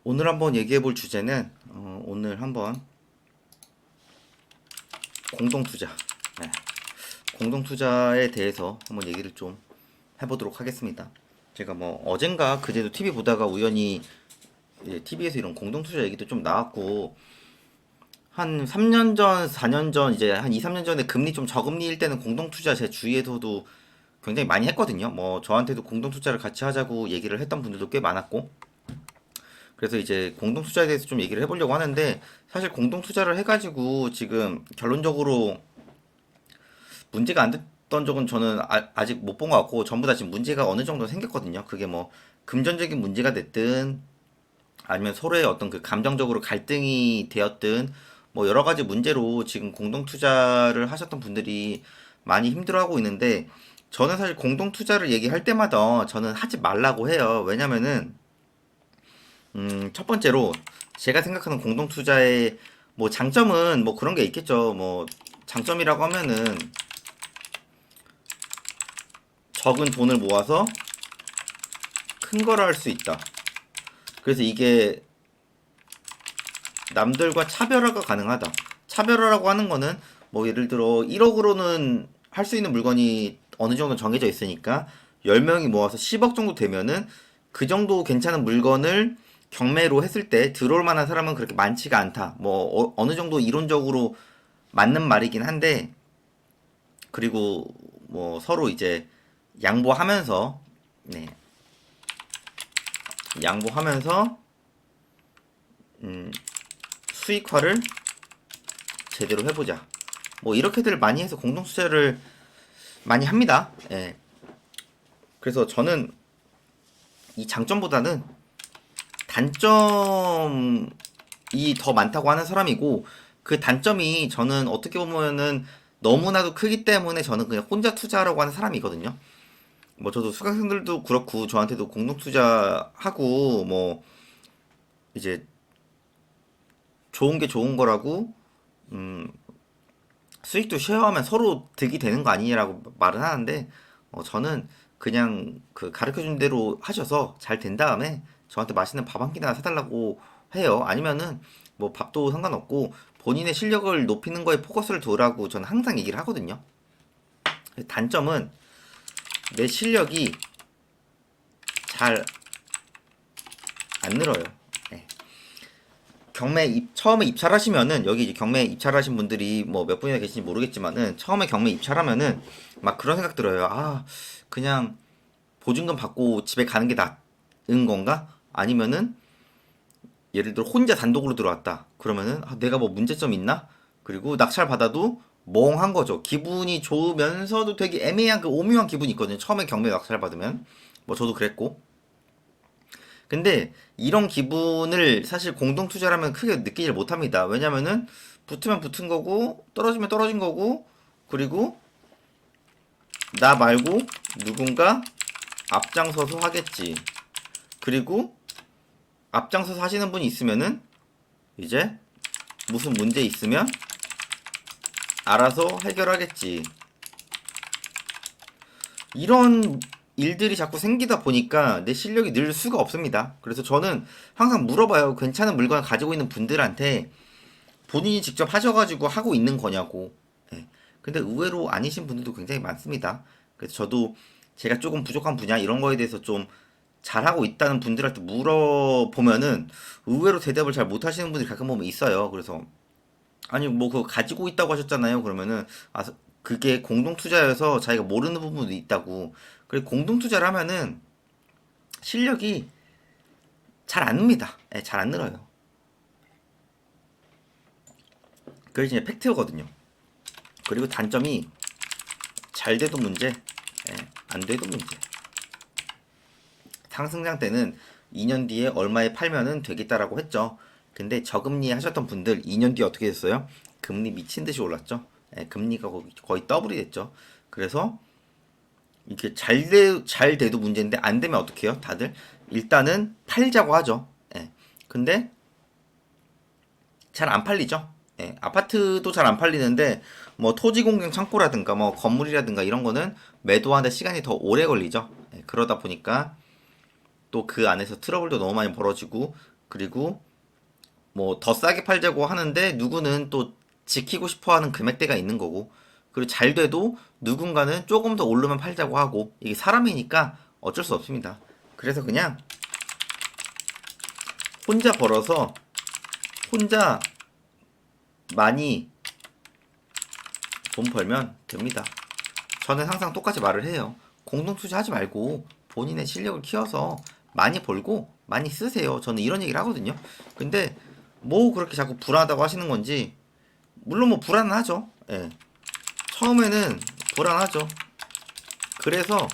오늘 한번 얘기해 볼 주제는 오늘 한번 공동투자, 네, 공동투자에 대해서 한번 얘기를 좀 해보도록 하겠습니다. 제가 뭐 어젠가 그제도 TV 보다가 우연히 TV에서 이런 공동투자 얘기도 좀 나왔고, 한 3년 전, 4년 전, 이제 한 2, 3년 전에 금리 좀 저금리일 때는 공동투자 제 주위에서도 굉장히 많이 했거든요. 뭐 저한테도 공동투자를 같이 하자고 얘기를 했던 분들도 꽤 많았고, 그래서 이제 공동투자에 대해서 좀 얘기를 해보려고 하는데, 사실 공동투자를 해가지고 지금 결론적으로 문제가 안 됐던 적은 저는 아직 못 본 것 같고, 전부 다 지금 문제가 어느 정도 생겼거든요. 그게 뭐 금전적인 문제가 됐든 아니면 서로의 어떤 그 감정적으로 갈등이 되었든 뭐 여러 가지 문제로 지금 공동투자를 하셨던 분들이 많이 힘들어하고 있는데, 저는 사실 공동투자를 얘기할 때마다 저는 하지 말라고 해요. 왜냐면은 첫 번째로 제가 생각하는 공동 투자의 뭐 장점은 뭐 그런 게 있겠죠. 뭐 장점이라고 하면은 적은 돈을 모아서 큰 거를 할 수 있다. 그래서 이게 남들과 차별화가 가능하다. 차별화라고 하는 거는 뭐 예를 들어 1억으로는 할 수 있는 물건이 어느 정도 정해져 있으니까 10명이 모아서 10억 정도 되면은 그 정도 괜찮은 물건을 경매로 했을 때 들어올 만한 사람은 그렇게 많지가 않다. 뭐 어느 정도 이론적으로 맞는 말이긴 한데, 그리고 뭐 서로 이제 양보하면서, 네, 양보하면서 수익화를 제대로 해보자. 뭐 이렇게들 많이 해서 공동 투자를 많이 합니다. 예. 그래서 저는 이 장점보다는 단점이 더 많다고 하는 사람이고, 그 단점이 저는 어떻게 보면은 너무나도 크기 때문에 저는 그냥 혼자 투자하라고 하는 사람이거든요. 뭐 저도 수강생들도 그렇고 저한테도 공동 투자하고 뭐 이제 좋은 게 좋은 거라고 수익도 쉐어하면 서로 득이 되는 거 아니냐라고 말은 하는데, 저는 그냥 그 가르쳐 준 대로 하셔서 잘 된 다음에 저한테 맛있는 밥 한 끼나 사달라고 해요. 아니면은 뭐 밥도 상관없고 본인의 실력을 높이는 거에 포커스를 두라고 저는 항상 얘기를 하거든요. 단점은 내 실력이 잘 안 늘어요. 네. 처음에 입찰하시면은, 여기 이제 경매 입찰하신 분들이 뭐 몇 분이나 계신지 모르겠지만은, 처음에 경매 입찰하면은 막 그런 생각 들어요. 아, 그냥 보증금 받고 집에 가는 게 나은 건가? 아니면은 예를 들어 혼자 단독으로 들어왔다. 그러면은 내가 뭐 문제점 있나? 그리고 낙찰 받아도 멍한 거죠. 기분이 좋으면서도 되게 애매한 그 오묘한 기분이 있거든요. 처음에 경매 낙찰 받으면. 뭐 저도 그랬고. 근데 이런 기분을 사실 공동 투자라면 크게 느끼질 못합니다. 왜냐면은 붙으면 붙은 거고 떨어지면 떨어진 거고, 그리고 나 말고 누군가 앞장서서 하겠지. 그리고 앞장서서 하시는 분이 있으면은 이제 무슨 문제 있으면 알아서 해결하겠지. 이런 일들이 자꾸 생기다 보니까 내 실력이 늘 수가 없습니다. 그래서 저는 항상 물어봐요. 괜찮은 물건을 가지고 있는 분들한테 본인이 직접 하셔가지고 하고 있는 거냐고. 예. 근데 의외로 아니신 분들도 굉장히 많습니다. 그래서 저도 제가 조금 부족한 분야 이런 거에 대해서 좀 잘하고 있다는 분들한테 물어보면은 의외로 대답을 잘 못하시는 분들이 가끔 보면 있어요. 그래서 아니 뭐 그거 가지고 있다고 하셨잖아요. 그러면은 그게 공동 투자여서 자기가 모르는 부분도 있다고. 그리고 공동 투자를 하면은 실력이 잘 안 늡니다. 예, 잘 안 늘어요. 그게 이제 팩트거든요. 그리고 단점이 잘 돼도 문제, 예, 안 돼도 문제. 상승장 때는 2년 뒤에 얼마에 팔면은 되겠다라고 했죠. 근데 저금리 하셨던 분들 2년 뒤에 어떻게 됐어요? 금리 미친 듯이 올랐죠. 예, 금리가 거의 더블이 됐죠. 그래서 이게 잘 돼도 문제인데 안 되면 어떻게 해요? 다들 일단은 팔자고 하죠. 예. 근데 잘 안 팔리죠. 예. 아파트도 잘 안 팔리는데 뭐 토지 공경 창고라든가 뭐 건물이라든가 이런 거는 매도하는데 시간이 더 오래 걸리죠. 예. 그러다 보니까 또 그 안에서 트러블도 너무 많이 벌어지고, 그리고 뭐 더 싸게 팔자고 하는데 누구는 또 지키고 싶어 하는 금액대가 있는 거고, 그리고 잘 돼도 누군가는 조금 더 오르면 팔자고 하고, 이게 사람이니까 어쩔 수 없습니다. 그래서 그냥 혼자 벌어서 혼자 많이 돈 벌면 됩니다. 저는 항상 똑같이 말을 해요. 공동 투자하지 말고 본인의 실력을 키워서 많이 벌고 많이 쓰세요. 저는 이런 얘기를 하거든요. 근데 뭐 그렇게 자꾸 불안하다고 하시는 건지, 물론 뭐 불안하죠. 예. 처음에는 불안하죠. 그래서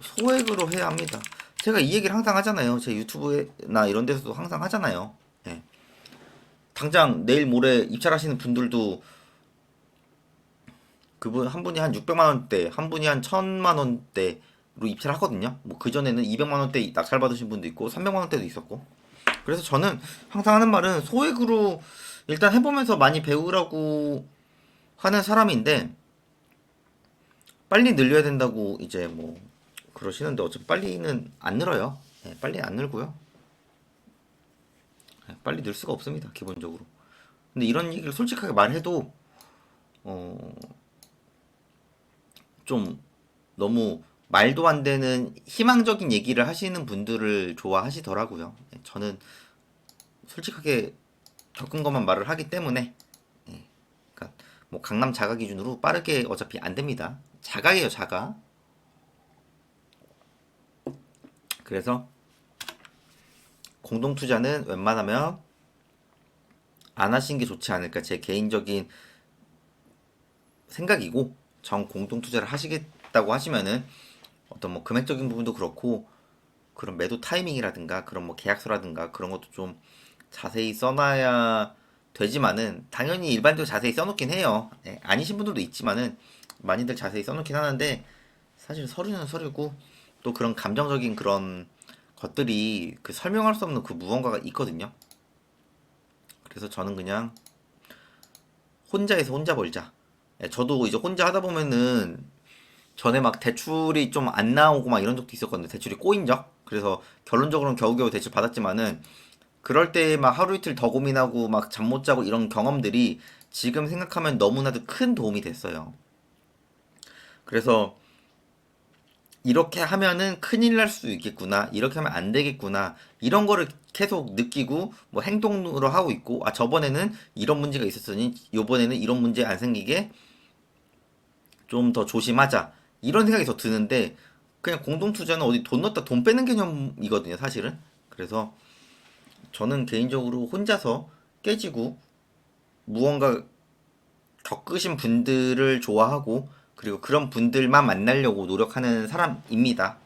소액으로 해야 합니다. 제가 이 얘기를 항상 하잖아요. 제 유튜브나 이런 데서도 항상 하잖아요. 예. 당장 내일 모레 입찰하시는 분들도 그분 한 분이 한 600만 원대, 한 분이 한 1000만 원대로 입찰을 하거든요. 뭐 그전에는 200만 원대 낙찰 받으신 분도 있고 300만 원대도 있었고. 그래서 저는 항상 하는 말은 소액으로 일단 해보면서 많이 배우라고 하는 사람인데, 빨리 늘려야 된다고 이제 뭐 그러시는데 어차피 빨리는 안 늘어요. 예, 빨리 안 늘고요. 예, 빨리 늘 수가 없습니다, 기본적으로. 근데 이런 얘기를 솔직하게 말해도 어, 좀 너무 말도 안 되는 희망적인 얘기를 하시는 분들을 좋아하시더라고요. 예, 저는 솔직하게 겪은 것만 말을 하기 때문에, 예, 그러니까 뭐 강남 자가 기준으로 빠르게 어차피 안 됩니다. 자가예요, 자가. 그래서 공동 투자는 웬만하면 안 하시는 게 좋지 않을까, 제 개인적인 생각이고, 정 공동 투자를 하시겠다고 하시면은 어떤 뭐 금액적인 부분도 그렇고, 그런 매도 타이밍이라든가 그런 뭐 계약서라든가 그런 것도 좀 자세히 써놔야 되지만은, 당연히 일반적으로 자세히 써놓긴 해요. 예, 아니신 분들도 있지만은 많이들 자세히 써놓긴 하는데, 사실 서류는 서류고 또 그런 감정적인 그런 것들이 그 설명할 수 없는 그 무언가가 있거든요. 그래서 저는 그냥 혼자해서 혼자 벌자. 예, 저도 이제 혼자 하다 보면은 전에 막 대출이 좀 안 나오고 막 이런 적도 있었거든요. 대출이 꼬인 적. 그래서 결론적으로는 겨우겨우 대출 받았지만은, 그럴 때 막 하루 이틀 더 고민하고 막 잠 못 자고 이런 경험들이 지금 생각하면 너무나도 큰 도움이 됐어요. 그래서 이렇게 하면은 큰일 날 수 있겠구나, 이렇게 하면 안 되겠구나, 이런 거를 계속 느끼고 뭐 행동으로 하고 있고, 아 저번에는 이런 문제가 있었으니 요번에는 이런 문제 안 생기게 좀 더 조심하자, 이런 생각이 더 드는데, 그냥 공동투자는 어디 돈 넣었다 돈 빼는 개념이거든요, 사실은. 그래서 저는 개인적으로 혼자서 깨지고 무언가 겪으신 분들을 좋아하고, 그리고 그런 분들만 만나려고 노력하는 사람입니다.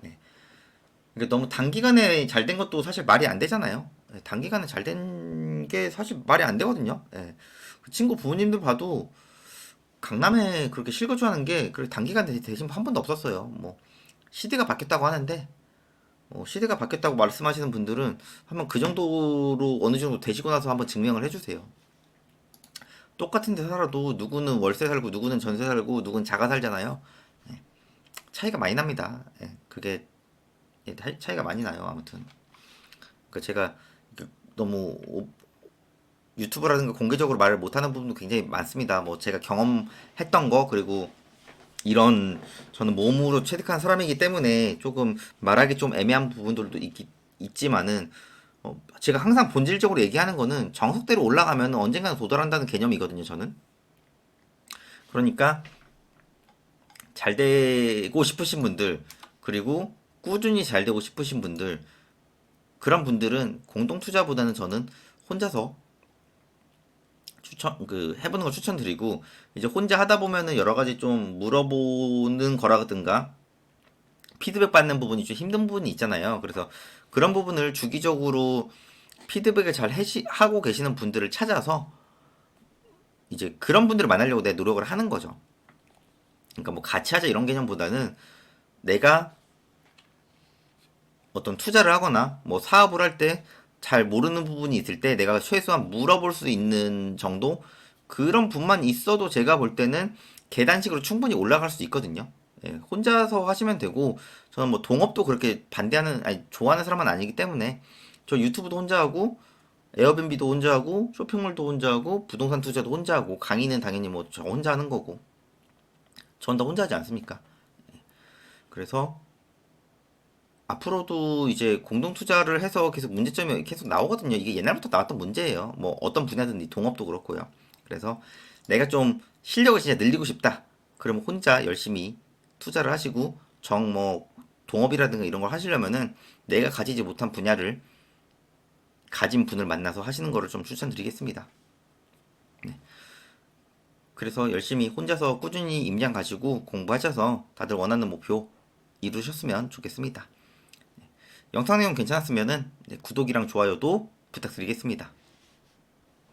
네. 그러니까 너무 단기간에 잘 된 것도 사실 말이 안 되잖아요. 네, 단기간에 잘 된 게 사실 말이 안 되거든요. 네. 그 친구 부모님들 봐도 강남에 그렇게 실거주하는 게 그렇게 단기간에 되신 한 번도 없었어요. 뭐 시대가 바뀌었다고 하는데, 시대가 바뀌었다고 말씀하시는 분들은 한번 그 정도로 어느 정도 되시고 나서 한번 증명을 해주세요. 똑같은 데 살아도 누구는 월세 살고 누구는 전세 살고 누구는 자가 살잖아요. 예, 차이가 많이 납니다. 예, 그게 차이가 많이 나요. 아무튼 그 제가 너무 유튜브라든가 공개적으로 말을 못하는 부분도 굉장히 많습니다. 뭐 제가 경험했던 거, 그리고 이런 저는 몸으로 체득한 사람이기 때문에 조금 말하기 좀 애매한 부분들도 있지만은, 제가 항상 본질적으로 얘기하는 거는 정석대로 올라가면 언젠가는 도달한다는 개념이거든요, 저는. 그러니까 잘 되고 싶으신 분들, 그리고 꾸준히 잘 되고 싶으신 분들, 그런 분들은 공동 투자보다는 저는 혼자서 해보는 걸 추천드리고, 이제 혼자 하다 보면은 여러 가지 좀 물어보는 거라든가 피드백 받는 부분이 좀 힘든 부분이 있잖아요. 그래서 그런 부분을 주기적으로 피드백을 잘 하고 계시는 분들을 찾아서 이제 그런 분들을 만나려고 내 노력을 하는 거죠. 그러니까 뭐 같이 하자 이런 개념보다는, 내가 어떤 투자를 하거나 뭐 사업을 할 때 잘 모르는 부분이 있을 때 내가 최소한 물어볼 수 있는 정도, 그런 분만 있어도 제가 볼 때는 계단식으로 충분히 올라갈 수 있거든요. 예, 혼자서 하시면 되고, 저는 뭐 동업도 그렇게 반대하는, 아니 좋아하는 사람은 아니기 때문에 저 유튜브도 혼자 하고 에어비앤비도 혼자 하고 쇼핑몰도 혼자 하고 부동산 투자도 혼자 하고 강의는 당연히 뭐 저 혼자 하는 거고 전 다 혼자 하지 않습니까? 그래서 앞으로도 이제 공동 투자를 해서 계속 문제점이 계속 나오거든요. 이게 옛날부터 나왔던 문제예요. 뭐 어떤 분야든지 동업도 그렇고요. 그래서 내가 좀 실력을 진짜 늘리고 싶다. 그러면 혼자 열심히 투자를 하시고 정 뭐 동업이라든가 이런 걸 하시려면은 내가 가지지 못한 분야를 가진 분을 만나서 하시는 거를 좀 추천드리겠습니다. 그래서 열심히 혼자서 꾸준히 임장 가지고 공부하셔서 다들 원하는 목표 이루셨으면 좋겠습니다. 영상 내용 괜찮았으면은 구독이랑 좋아요도 부탁드리겠습니다.